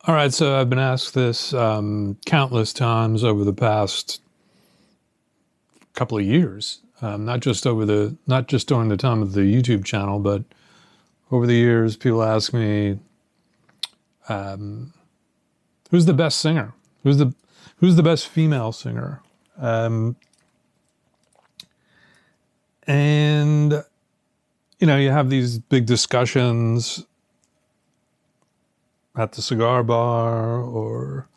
All right, so I've been asked this countless times over the past couple of years, not just during the time of the YouTube channel, but over the years, people ask me, who's the best singer? Who's the best female singer? And you have these big discussions at the cigar bar or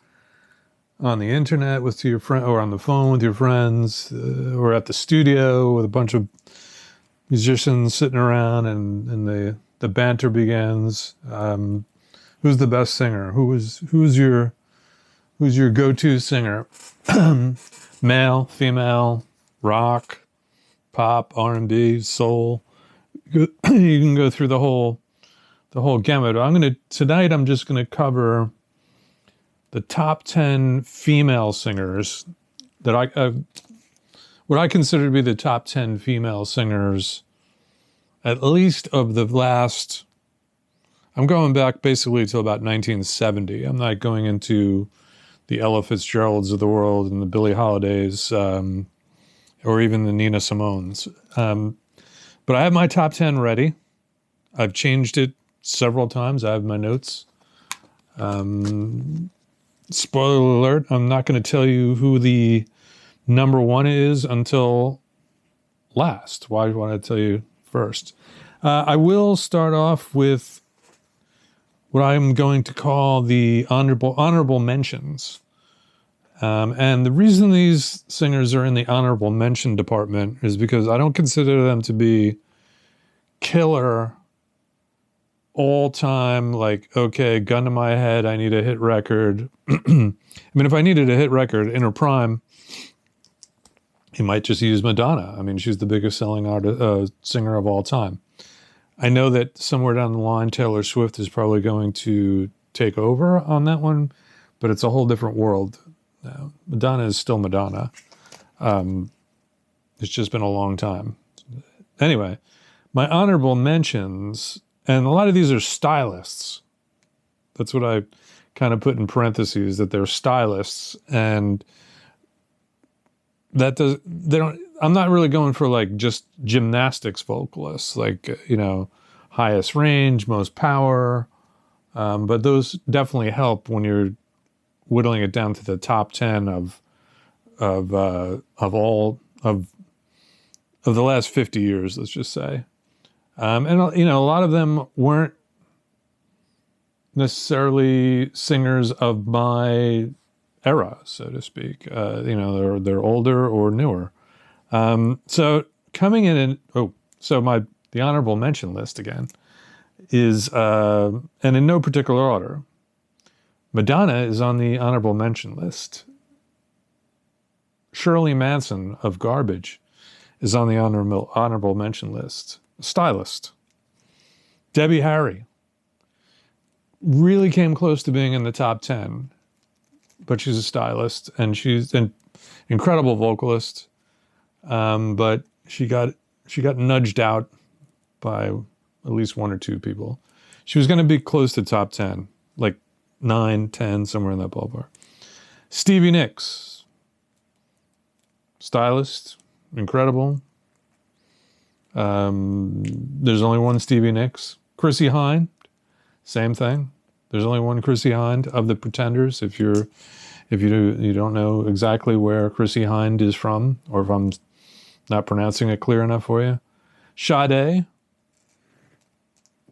on the internet with your friend, or on the phone with your friends, or at the studio with a bunch of musicians sitting around, and the banter begins. Who's the best singer? Who's your go-to singer? Male, female, rock, pop, R&B, soul. You can go through the whole gamut. Tonight I'm just gonna cover the top 10 female singers that what I consider to be the top 10 female singers, at least of the last. I'm going back basically till about 1970. I'm not going into the Ella Fitzgeralds of the world and the Billie Holidays, or even the Nina Simones. But I have my top 10 ready. I've changed it several times. I have my notes. Spoiler alert, I'm not going to tell you who the number one is until last. Why would I tell you first? I will start off with what I'm going to call the honorable mentions. And the reason these singers are in the honorable mention department is because I don't consider them to be killer all time, like, okay, gun to my head, I need a hit record. I mean, if I needed a hit record in her prime, he might just use Madonna. I mean, she's the biggest selling singer of all time. I know that somewhere down the line, Taylor Swift is probably going to take over on that one, but it's a whole different world now. Madonna is still Madonna. It's just been a long time. Anyway, my honorable mentions, and a lot of these are stylists. That's what I kind of put in parentheses, that they're stylists, and I'm not really going for like just gymnastics vocalists, like, highest range, most power. But those definitely help when you're whittling it down to the top 10 of the last 50 years, let's just say. And a lot of them weren't necessarily singers of my era, so to speak. They're older or newer. So coming in, the honorable mention list again is, and in no particular order, Madonna is on the honorable mention list. Shirley Manson of Garbage is on the honorable mention list. Stylist. Debbie Harry really came close to being in the top 10, but she's a stylist, and she's an incredible vocalist. But she got nudged out by at least one or two people. She was going to be close to top 10, like 9, 10, somewhere in that ballpark. Stevie Nicks, stylist, incredible. There's only one Stevie Nicks. Chrissie Hynde, same thing. There's only one Chrissie Hynde of the Pretenders. If you don't know exactly where Chrissie Hynde is from, or if I'm not pronouncing it clear enough for you. Sade,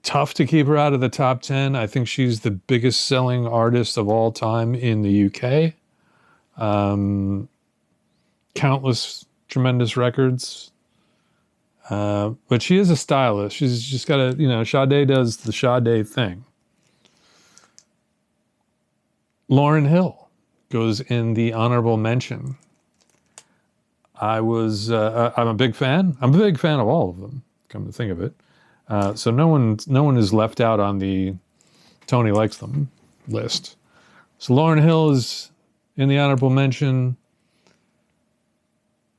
tough to keep her out of the top 10. I think she's the biggest selling artist of all time in the UK. Countless tremendous records. But she is a stylist. She's just got Sade does the Sade thing. Lauryn Hill goes in the honorable mention. I'm a big fan. I'm a big fan of all of them, come to think of it. So no one is left out on the Tony likes them list. So Lauryn Hill is in the honorable mention.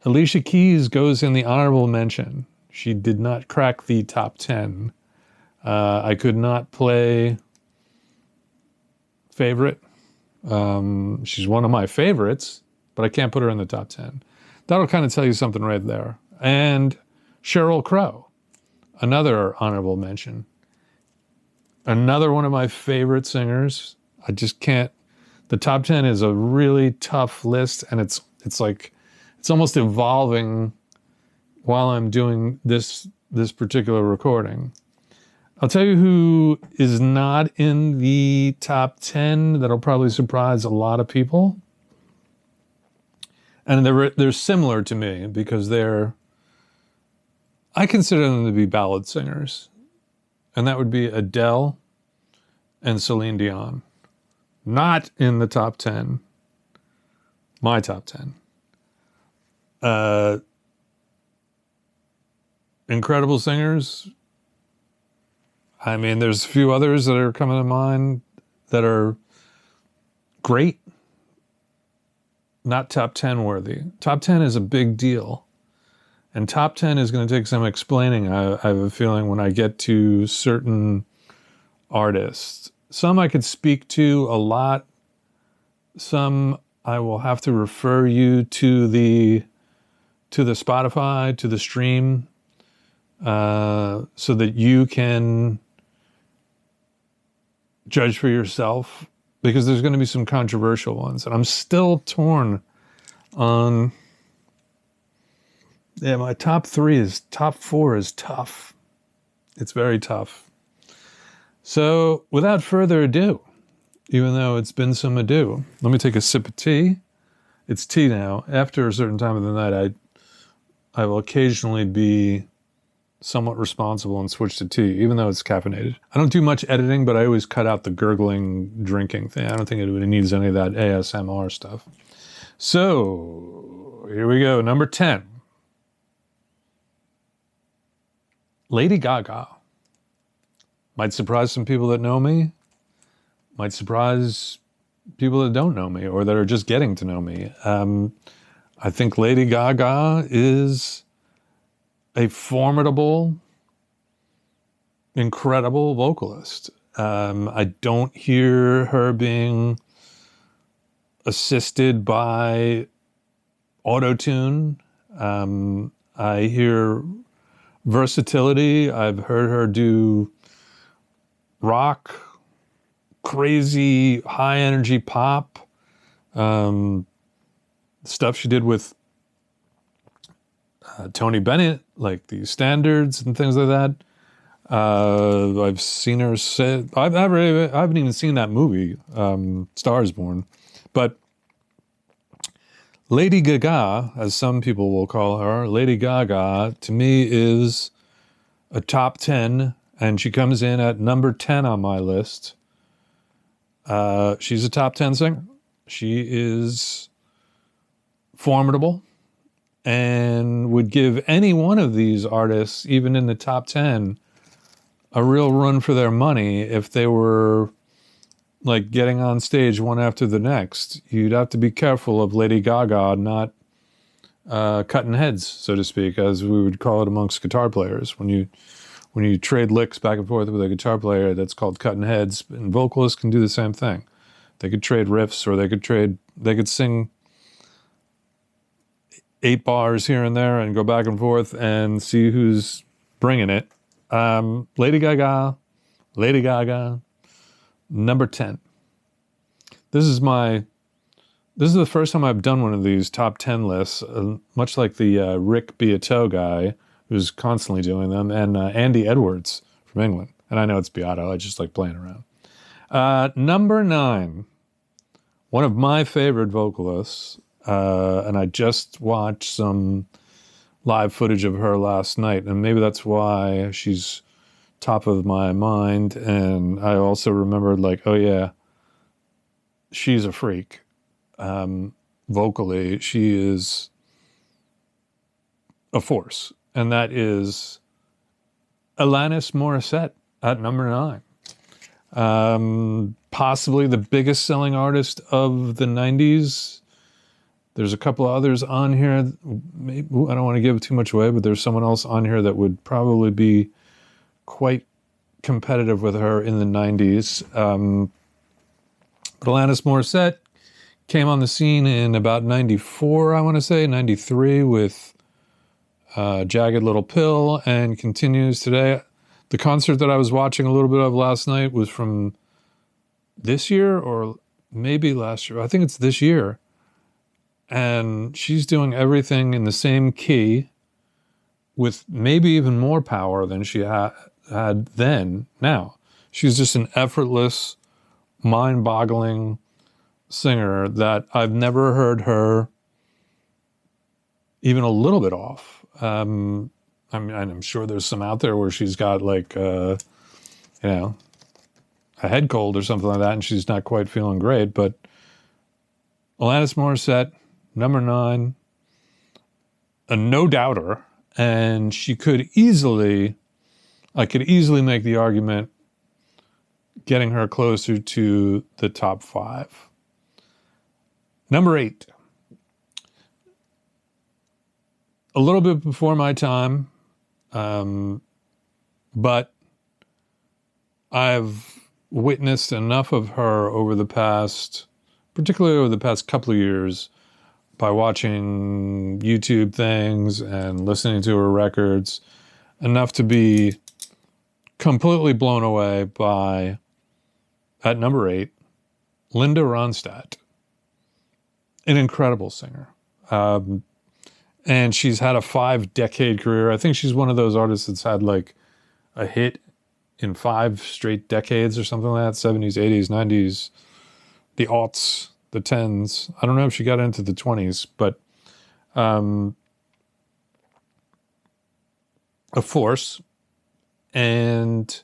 Alicia Keys goes in the honorable mention. She did not crack the top 10. I could not play favorite. She's one of my favorites, but I can't put her in the top 10. That'll kind of tell you something right there. And Sheryl Crow, another honorable mention. Another one of my favorite singers. I just can't. The top 10 is a really tough list, and it's like it's almost evolving while I'm doing this particular recording. I'll tell you who is not in the top 10 that'll probably surprise a lot of people. And they're similar to me because I consider them to be ballad singers. And that would be Adele and Celine Dion. Not in the top 10. My top 10. Incredible singers. I mean, there's a few others that are coming to mind that are great. Not top 10 worthy. Top 10 is a big deal. And top 10 is going to take some explaining, I have a feeling, when I get to certain artists. Some I could speak to a lot. Some I will have to refer you to the Spotify, to the stream, so that you can judge for yourself, because there's going to be some controversial ones. And I'm still torn on... Yeah, my top 4 is tough. It's very tough. So, without further ado, even though it's been some ado, let me take a sip of tea. It's tea now. After a certain time of the night, I will occasionally be somewhat responsible and switch to tea, even though it's caffeinated. I don't do much editing, but I always cut out the gurgling drinking thing. I don't think it needs any of that ASMR stuff. So, here we go. Number 10. Lady Gaga. Might surprise some people that know me. Might surprise people that don't know me or that are just getting to know me. I think Lady Gaga is a formidable, incredible vocalist. I don't hear her being assisted by auto-tune. I hear versatility. I've heard her do rock, crazy, high-energy pop, stuff she did with Tony Bennett, like the standards and things like that. I've seen her say... I haven't even seen that movie, Star is Born. But Lady Gaga, as some people will call her, Lady Gaga, to me is a top 10, and she comes in at number 10 on my list. She's a top 10 singer. She is formidable and would give any one of these artists, even in the top 10, a real run for their money if they were like getting on stage one after the next. You'd have to be careful of Lady Gaga not cutting heads, so to speak, as we would call it amongst guitar players. When you trade licks back and forth with a guitar player, that's called cutting heads. And vocalists can do the same thing. They could trade riffs, or they could sing 8 bars here and there and go back and forth and see who's bringing it. Lady Gaga, number 10. This is the first time I've done one of these top 10 lists, much like the Rick Beato guy, who's constantly doing them, and Andy Edwards from England. And I know it's Beato, I just like playing around. Number 9, one of my favorite vocalists, and I just watched some live footage of her last night, and maybe that's why she's top of my mind. And I also remembered, like, oh yeah, she's a freak. Vocally, she is a force. And that is Alanis Morissette at number 9. Possibly the biggest selling artist of the 90s. There's a couple of others on here. Maybe, I don't want to give too much away, but there's someone else on here that would probably be quite competitive with her in the 90s. But Alanis Morissette came on the scene in about 94, I want to say, 93 with Jagged Little Pill, and continues today. The concert that I was watching a little bit of last night was from this year or maybe last year. I think it's this year. And she's doing everything in the same key with maybe even more power than she had then. Now, she's just an effortless, mind-boggling singer that I've never heard her even a little bit off. I mean, I'm sure there's some out there where she's got like, you know, a head cold or something like that, and she's not quite feeling great. But Alanis Morissette, number 9, a no-doubter, and she could easily, I could easily make the argument getting her closer to the top 5. Number 8. A little bit before my time, but I've witnessed enough of her over the past, particularly over the past couple of years, by watching YouTube things and listening to her records, enough to be completely blown away by, at number 8, Linda Ronstadt, an incredible singer. And she's had a 5-decade career. I think she's one of those artists that's had like a hit in 5 straight decades or something like that, 70s, 80s, 90s, the aughts, the 10s. I don't know if she got into the 20s, but a force, and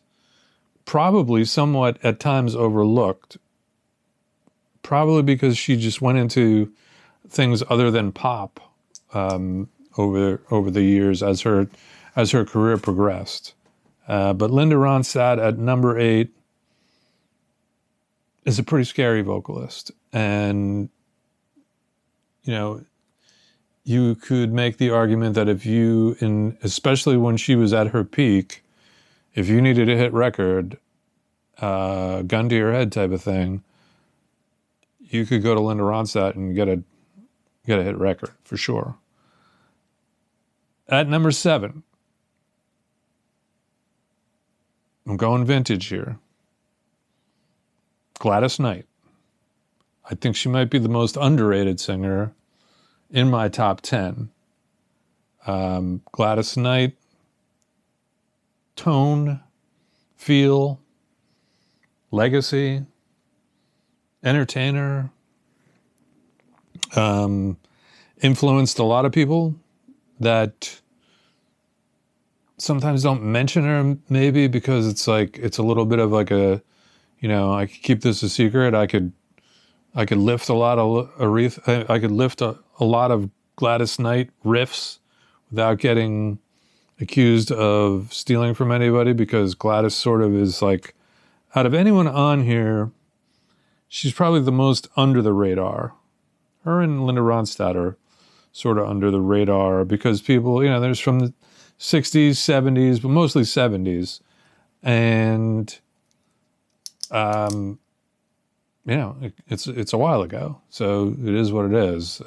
probably somewhat at times overlooked, probably because she just went into things other than pop over the years as her career progressed. But Linda Ronstadt at number 8 is a pretty scary vocalist. And, you know, you could make the argument that if you, especially when she was at her peak, if you needed a hit record, gun to your head type of thing, you could go to Linda Ronstadt and get a hit record for sure. At number 7, I'm going vintage here. Gladys Knight. I think she might be the most underrated singer in my top 10. Gladys Knight, tone, feel, legacy, entertainer, influenced a lot of people that sometimes don't mention her, maybe because it's like, it's a little bit of like a, you know, I could keep this a secret. I could lift a lot of I could lift a lot of Gladys Knight riffs without getting accused of stealing from anybody, because Gladys sort of is like, out of anyone on here, she's probably the most under the radar. Her and Linda Ronstadt are sort of under the radar because people, you know, there's from the 60s, 70s, but mostly 70s. And, you know, it's a while ago. So it is what it is.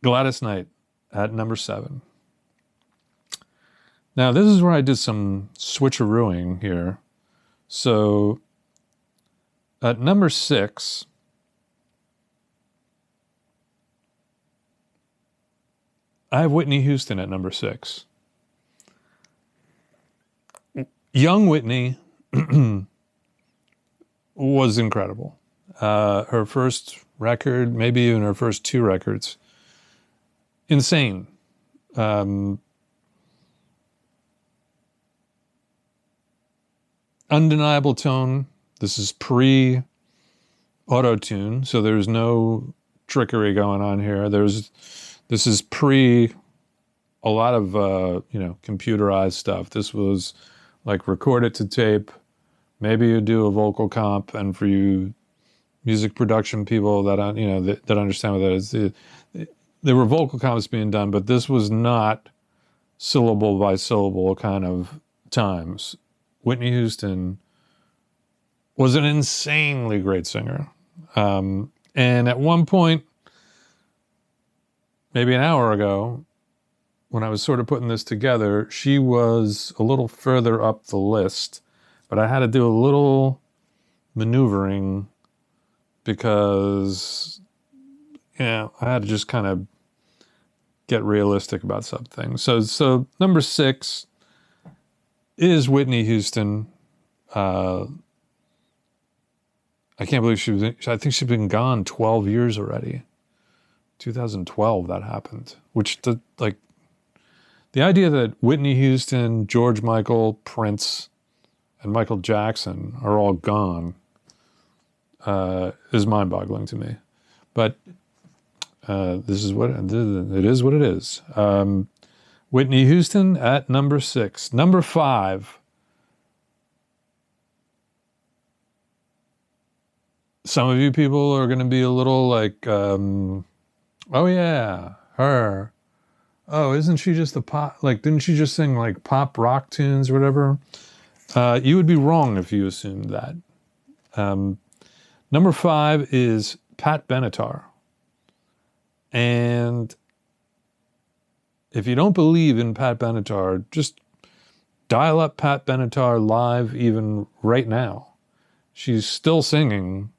Gladys Knight at number 7. Now, this is where I did some switcherooing here. So at number 6, I have Whitney Houston at number 6. Young Whitney was incredible. Her first record, maybe even her first 2 records, insane. Undeniable tone. This is pre-auto-tune, so there's no trickery going on here. This is pre a lot of, you know, computerized stuff. This was like record it to tape. Maybe you do a vocal comp, and for you music production people that, you know, that understand what that is, there were vocal comps being done, but this was not syllable by syllable kind of times. Whitney Houston was an insanely great singer. And at one point, maybe an hour ago, when I was sort of putting this together, she was a little further up the list, but I had to do a little maneuvering because, I had to just kind of get realistic about something. So number 6 is Whitney Houston. I can't believe I think she's been gone 12 years already. 2012 that happened, which the idea that Whitney Houston, George Michael, Prince, and Michael Jackson are all gone is mind-boggling to me. But this is what it is. What it is. Whitney Houston at number 6. Number 5. Some of you people are going to be a little like, oh yeah, her. Oh, isn't she just a pop? Like, didn't she just sing like pop rock tunes or whatever? You would be wrong if you assumed that. Number 5 is Pat Benatar. And if you don't believe in Pat Benatar, just dial up Pat Benatar live even right now. She's still singing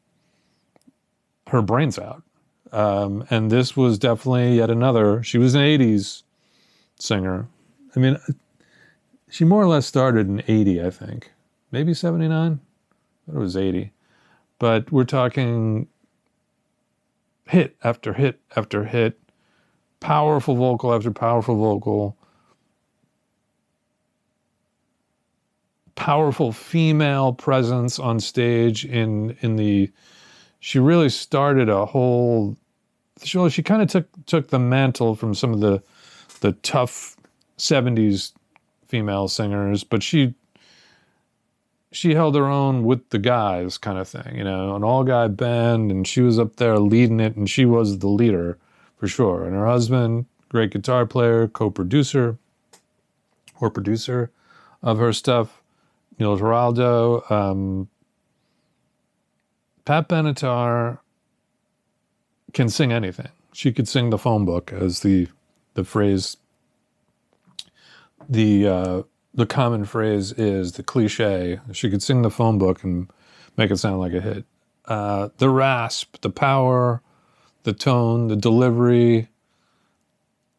her brains out. And this was definitely yet another, she was an 80s singer. I mean, she more or less started in 80, I think. Maybe 79? I thought it was 80. But we're talking hit after hit after hit, powerful vocal after powerful vocal, powerful female presence on stage she really started a whole, she kind of took the mantle from some of the tough 70s female singers, but she held her own with the guys kind of thing, an all-guy band, and she was up there leading it, and she was the leader for sure. And her husband, great guitar player, co-producer or producer of her stuff, Neil Giraldo. Pat Benatar can sing anything. She could sing the phone book, as the phrase, the common phrase is, the cliche. She could sing the phone book and make it sound like a hit. The rasp, the power, the tone, the delivery,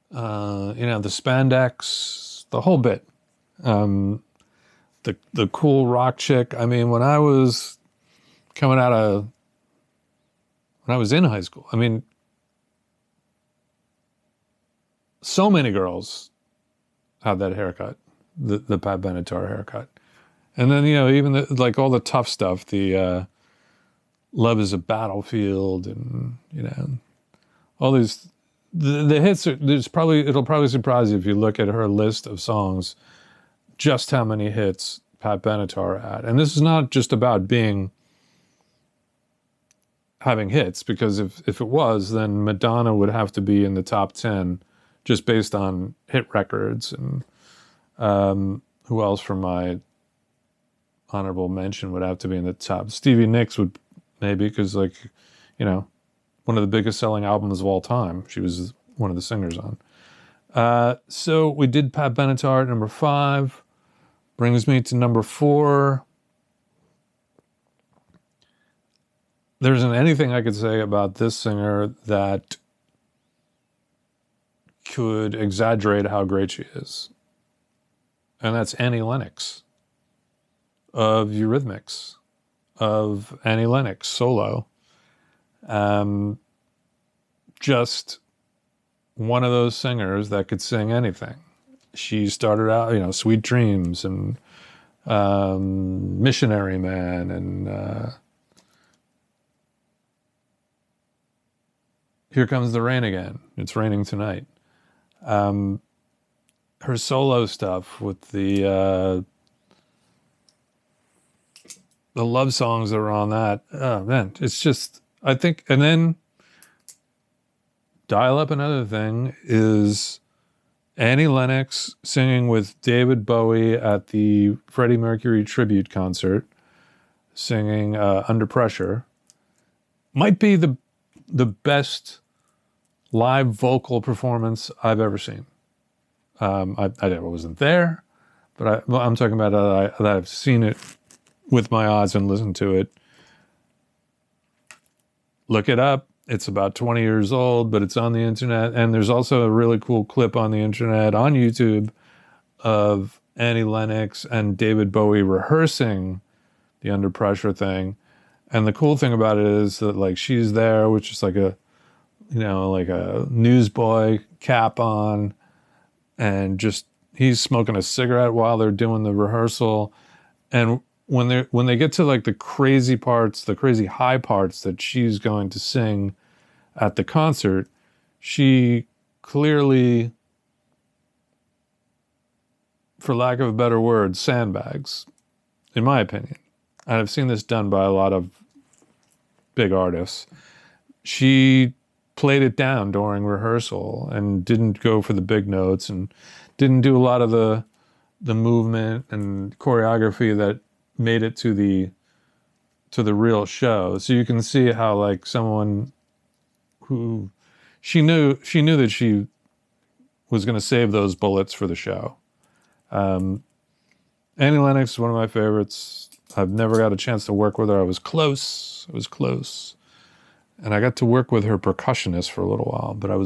the spandex, the whole bit. The cool rock chick. I mean, when I was in high school, I mean, so many girls had that haircut, the Pat Benatar haircut. And then, even all the tough stuff, the Love is a Battlefield, and, all these, the hits it'll probably surprise you if you look at her list of songs, just how many hits Pat Benatar had. And this is not just about having hits, because if it was, then Madonna would have to be in the top 10 just based on hit records. And who else from my honorable mention would have to be in the top? Stevie Nicks would maybe, because one of the biggest selling albums of all time, she was one of the singers on. So we did Pat Benatar at number 5. Brings me to number 4. There isn't anything I could say about this singer that could exaggerate how great she is. And that's Annie Lennox of Eurythmics, of Annie Lennox solo. Just one of those singers that could sing anything. She started out, Sweet Dreams and Missionary Man and Here Comes the Rain Again. It's Raining Tonight. Her solo stuff with the love songs that are on that. Oh man, it's just, I think, and then dial up another thing is Annie Lennox singing with David Bowie at the Freddie Mercury tribute concert. singing Under Pressure. Might be the best live vocal performance I've ever seen. I wasn't there, but I'm talking about that I've seen it with my eyes and listened to it. Look it up. It's about 20 years old, but it's on the internet. And there's also a really cool clip on the internet, on YouTube, of Annie Lennox and David Bowie rehearsing the Under Pressure thing. And the cool thing about it is that, like, she's there, which is like a newsboy cap on, and just he's smoking a cigarette while they're doing the rehearsal. And when they get to like the crazy parts, the crazy high parts that she's going to sing at the concert, she clearly, for lack of a better word, sandbags, in my opinion. And I've seen this done by a lot of big artists. She played it down during rehearsal and didn't go for the big notes and didn't do a lot of the movement and choreography that made it to the real show. So you can see how, like, someone who she knew that she was going to save those bullets for the show. Annie Lennox is one of my favorites. I've never got a chance to work with her. I was close. And I got to work with her percussionist for a little while, but I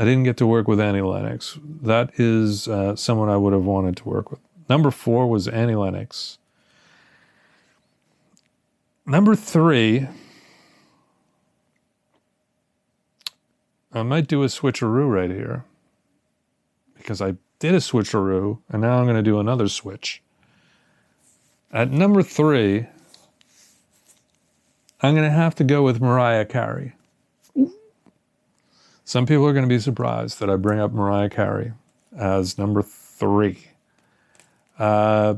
didn't get to work with Annie Lennox. That is someone I would have wanted to work with. Number 4 was Annie Lennox. Number 3, I might do a switcheroo right here, because I did a switcheroo, and now I'm going to do another switch. At number 3, I'm going to have to go with Mariah Carey. Some people are going to be surprised that I bring up Mariah Carey as number 3. Mariah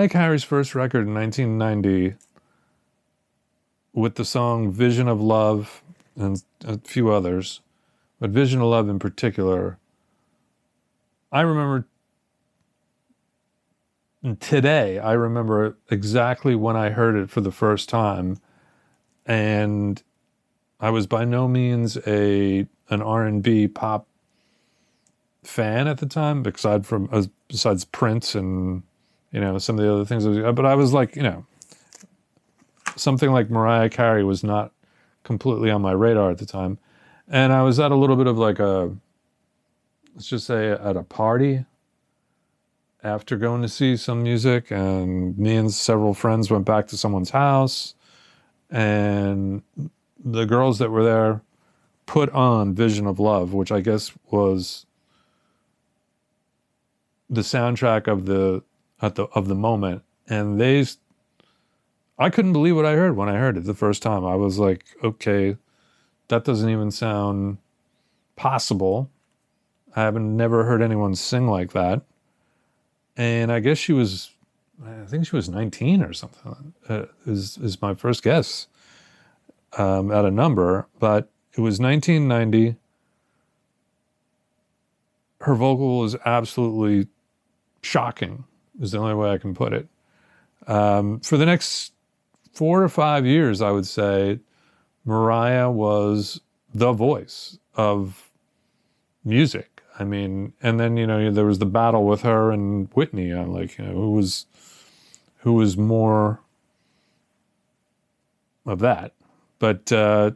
Carey's first record in 1990, with the song Vision of Love and a few others, but Vision of Love in particular, I remember today, I remember exactly when I heard it for the first time, and I was by no means an R&B pop fan at the time, besides Prince and, you know, some of the other things. But I was like, you know, something like Mariah Carey was not completely on my radar at the time. And I was at a little bit of like let's just say at a party after going to see some music, and me and several friends went back to someone's house, and the girls that were there put on Vision of Love, which I guess was the soundtrack of the moment. And I couldn't believe what I heard when I heard it the first time. I was like, okay, that doesn't even sound possible. I never heard anyone sing like that. And I guess I think she was 19 or something, is my first guess at a number. But it was 1990. Her vocal was absolutely shocking, is the only way I can put it. For the next 4 or 5 years, I would say, Mariah was the voice of music. I mean, and then, you know, there was the battle with her and Whitney on, like, you know, who was more of that. But I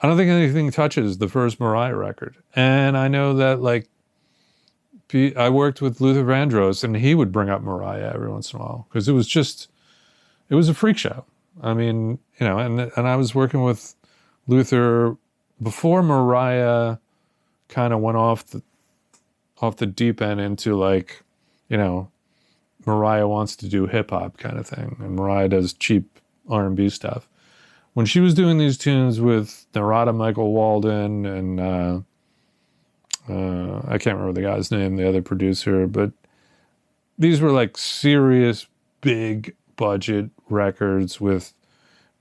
don't think anything touches the first Mariah record. And I know that, like, I worked with Luther Vandross, and he would bring up Mariah every once in a while, because it was a freak show. I mean, you know, and I was working with Luther before Mariah kind of went off the deep end into, like, you know, Mariah wants to do hip hop kind of thing, and Mariah does cheap R&B stuff. When she was doing these tunes with Narada Michael Walden and I can't remember the guy's name, the other producer, but these were like serious big budget records with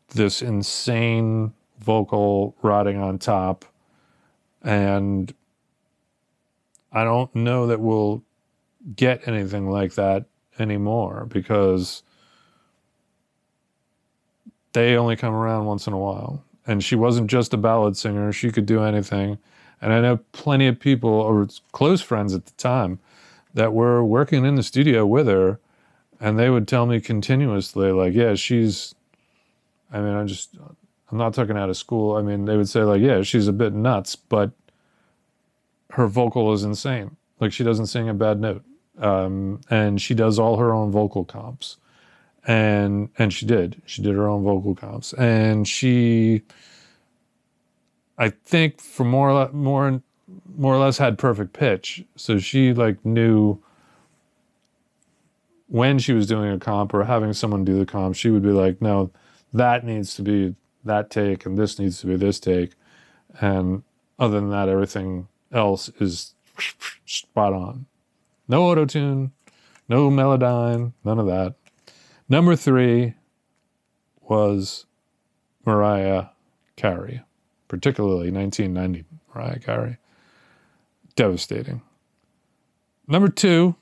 this insane vocal rotting on top. And I don't know that we'll get anything like that anymore because they only come around once in a while. And she wasn't just a ballad singer. She could do anything. And I know plenty of people, or close friends at the time, that were working in the studio with her, and they would tell me continuously, like, yeah, I'm not talking out of school. I mean, they would say, like, yeah, she's a bit nuts, but her vocal is insane. Like, she doesn't sing a bad note. And she does all her own vocal comps. And she did her own vocal comps. And she, I think, for more or less had perfect pitch. So she like knew when she was doing a comp or having someone do the comp, she would be like, no, that needs to be that take and this needs to be this take. And other than that, everything else is spot on. No auto-tune, no Melodyne, none of that. Number 3 was Mariah Carey, particularly 1990 Mariah Carey. Devastating. Number 2,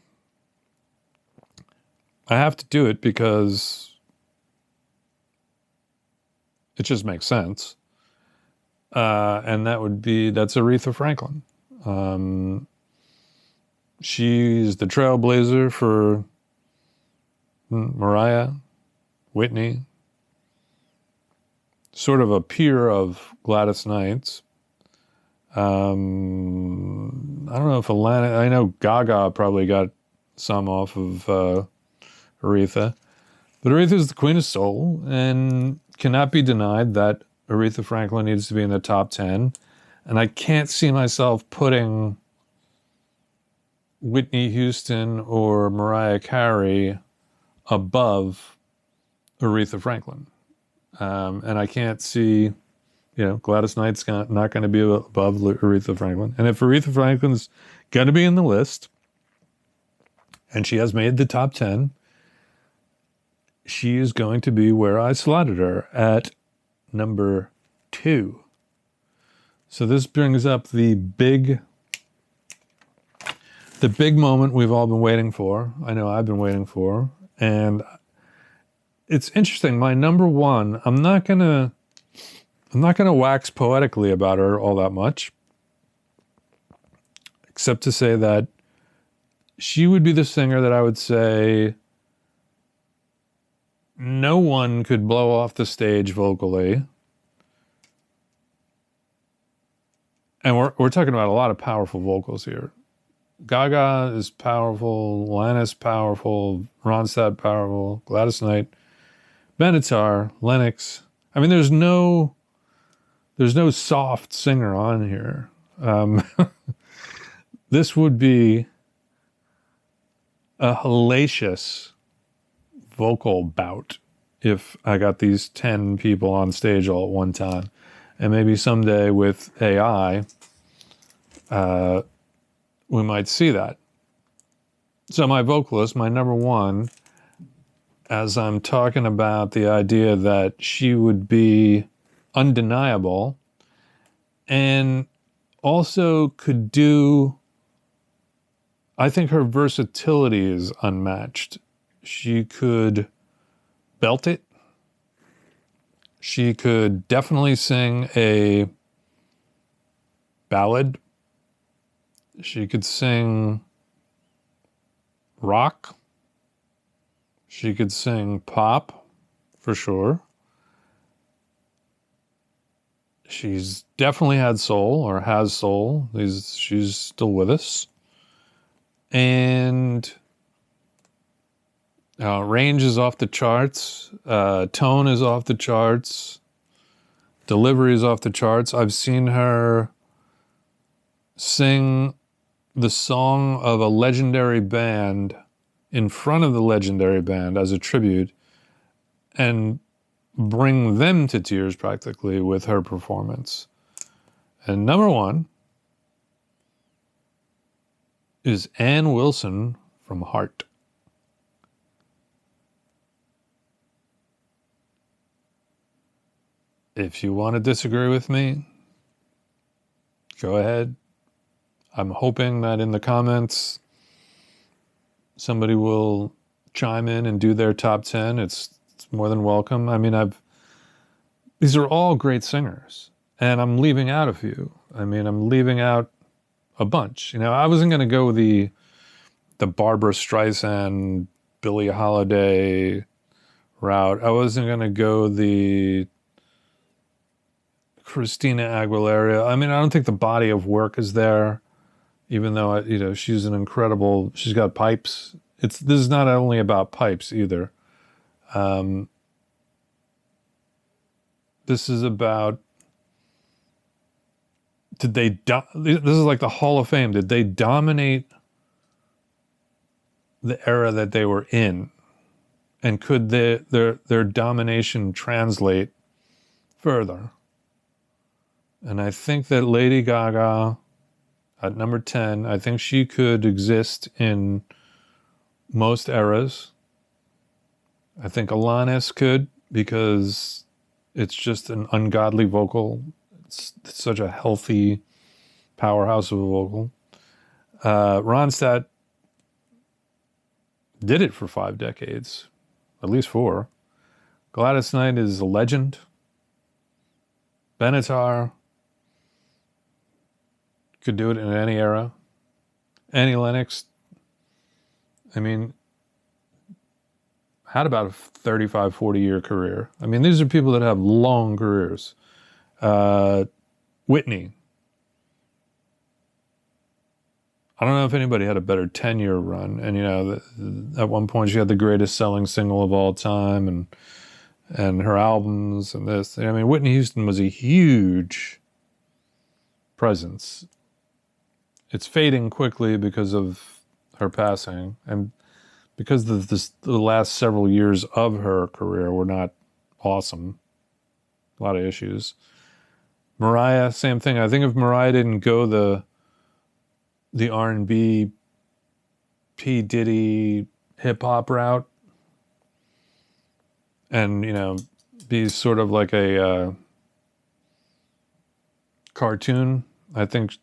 I have to do it because it just makes sense. And that's Aretha Franklin. She's the trailblazer for Mariah, Whitney, sort of a peer of Gladys Knight's. I don't know if I know Gaga probably got some off of Aretha, but Aretha is the queen of soul, and cannot be denied that Aretha Franklin needs to be in the top 10, and I can't see myself putting Whitney Houston or Mariah Carey above Aretha Franklin. And I can't see, Gladys Knight's not going to be above Aretha Franklin. And if Aretha Franklin's going to be in the list, and she has made the top 10, she is going to be where I slotted her, at number 2. So this brings up the big moment we've all been waiting for. I know I've been waiting for. And it's interesting. My number 1, I'm not gonna wax poetically about her all that much, except to say that she would be the singer that I would say no one could blow off the stage vocally. And we're talking about a lot of powerful vocals here. Gaga is powerful, Alanis powerful, Ronstadt powerful, Gladys Knight, Benatar, Lennox. I mean, there's no soft singer on here. This would be a hellacious vocal bout if I got these 10 people on stage all at one time. And maybe someday with AI, we might see that. So my vocalist, my number 1, as I'm talking about the idea that she would be undeniable and also could do, I think her versatility is unmatched. She could belt it. She could definitely sing a ballad. She could sing rock. She could sing pop, for sure. She's definitely had soul, or has soul. She's still with us. And range is off the charts. Tone is off the charts. Delivery is off the charts. I've seen her sing the song of a legendary band in front of the legendary band as a tribute and bring them to tears practically with her performance. And number 1 is Ann Wilson from Heart. If you want to disagree with me, go ahead. I'm hoping that in the comments, somebody will chime in and do their top 10, it's more than welcome. I mean, these are all great singers, and I'm leaving out a few. I mean, I'm leaving out a bunch. You know, I wasn't going to go the Barbara Streisand, Billie Holiday route. I wasn't going to go the Christina Aguilera. I mean, I don't think the body of work is there, even though, you know, she's got pipes. This is not only about pipes either. This is about, this is like the Hall of Fame. Did they dominate the era that they were in? And could their domination translate further? And I think that Lady Gaga at number 10, I think she could exist in most eras. I think Alanis could, because it's just an ungodly vocal. It's such a healthy powerhouse of a vocal. Ronstadt did it for 5 decades, at least 4. Gladys Knight is a legend. Benatar could do it in any era. Annie Lennox, I mean, had about a 35, 40-year career. I mean, these are people that have long careers. Whitney. I don't know if anybody had a better 10-year run. And, you know, at one point she had the greatest selling single of all time, and her albums and this. I mean, Whitney Houston was a huge presence. It's fading quickly because of her passing, and because the last several years of her career were not awesome. A lot of issues. Mariah, same thing. I think if Mariah didn't go the R&B, P. Diddy, hip-hop route, and, you know, be sort of like a cartoon, I think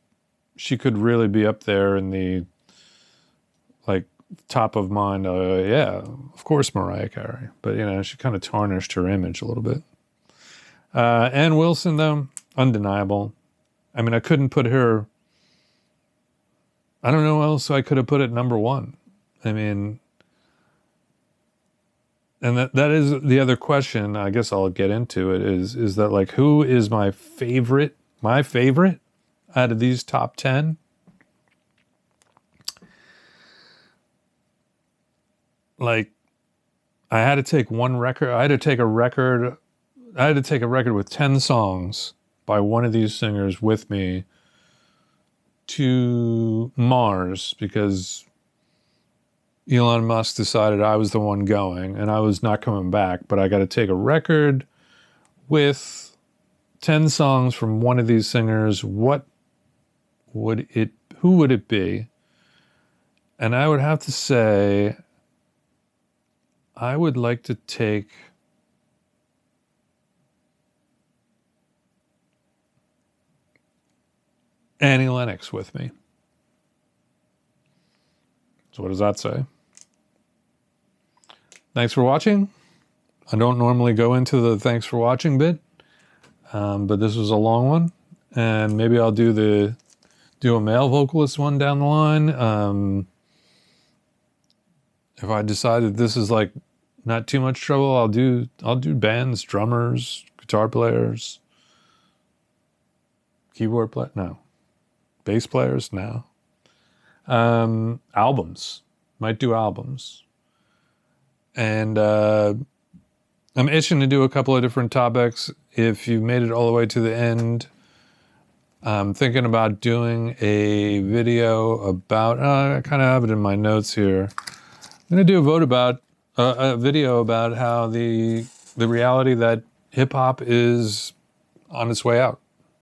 she could really be up there in the, like, top of mind. Yeah, of course Mariah Carey. But, you know, she kind of tarnished her image a little bit. Ann Wilson, though, undeniable. I mean, I couldn't put her... I don't know else I could have put it number 1. I mean... And that is the other question, I guess I'll get into it, is that, like, who is my favorite out of these top 10? Like, I had to take one record. I had to take a record with 10 songs by one of these singers with me to Mars, because Elon Musk decided I was the one going and I was not coming back, but I got to take a record with 10 songs from one of these singers. Who would it be? And I would have to say, I would like to take Annie Lennox with me. So what does that say? Thanks for watching. I don't normally go into the thanks for watching bit, but this was a long one, and maybe I'll do a male vocalist one down the line. If I decide that this is like not too much trouble, I'll do bands, drummers, guitar players, keyboard player. No, bass players. No. Albums. Might do albums. And I'm itching to do a couple of different topics. If you made it all the way to the end, I'm thinking about doing a video about, I kind of have it in my notes here. I'm going to do a video about how the reality that hip hop is on its way out.